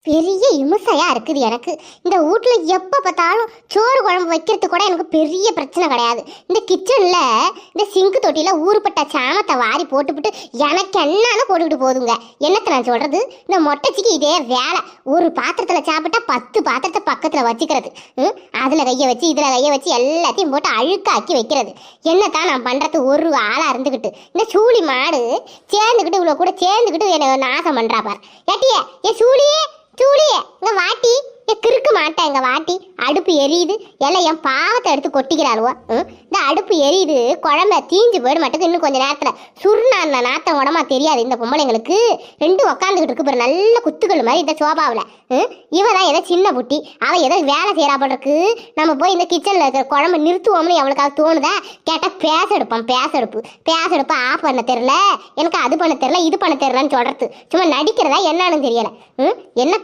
பெரிய இமுசையா இருக்குது எனக்கு. இந்த வீட்ல எப்ப பார்த்தாலும் சோறு குழம்பு வைக்கிறது கூட எனக்கு பெரிய பிரச்சனை கிடையாது. இந்த கிச்சன்ல இந்த சிங்கு தொட்டியில ஊறுப்பட்ட சாமத்தை வாரி போட்டுவிட்டு எனக்கு என்னன்னு போட்டுக்கிட்டு போதுங்க. என்னத்த நான் சொல்றது, இந்த மொட்டைச்சிக்கு இதே வேலை. ஒரு பாத்திரத்துல சாப்பிட்டா 10 பாத்திரத்தை பக்கத்துல வச்சுக்கிறது. அதுல கைய வச்சு இதுல கைய வச்சு எல்லாத்தையும் போட்டு அழுக்காக்கி வைக்கிறது. என்னத்தான் நான் பண்றது ஒரு ஆளா இருந்துகிட்டு. இந்த சூளி மாடு சேர்ந்துக்கிட்டு இவ்வளவு கூட சேர்ந்துக்கிட்டு என்ன நாசம் பண்றா பார். ஏட்டியே ஏ சூழியே சூழியே இங்க வாட்டி, கிறுக்கு மாட்டேன் எங்க வாட்டி. அடுப்பு எரியுது, எல்லாம் என் பாவத்தை எடுத்து கொட்டிக்கிறாளுவோ. இந்த அடுப்பு எரியுது, குழம்பு தீஞ்சு போயிட மாட்டேங்குது. இன்னும் கொஞ்சம் நேரத்துல சுருண்ணா நாத்தம் உடமா தெரியாது இந்த பொம்பளைங்களுக்கு. ரெண்டும் உக்காந்துக்கிட்டு இருக்கு பாரு, நல்ல குத்துக்கள் மாதிரி இந்த சோபாவில். இவதான் ஏதோ சின்ன புட்டி, அவ ஏதோ வேலை செய்யறா போல இருக்கு. நம்ம போய் இந்த கிச்சன்ல இருக்கிற குழம்பு நிறுத்துவோம்னு எவளுக்காவது தோணுதா? கேட்டா பேச எடுப்பு ஆஃப் பண்ண தெரியல, எனக்கு அது பண்ண தெரியல இது பண்ண தெரியலன்னு சொல்றது. சும்மா நடிக்கிறதா என்னன்னு தெரியல. என்ன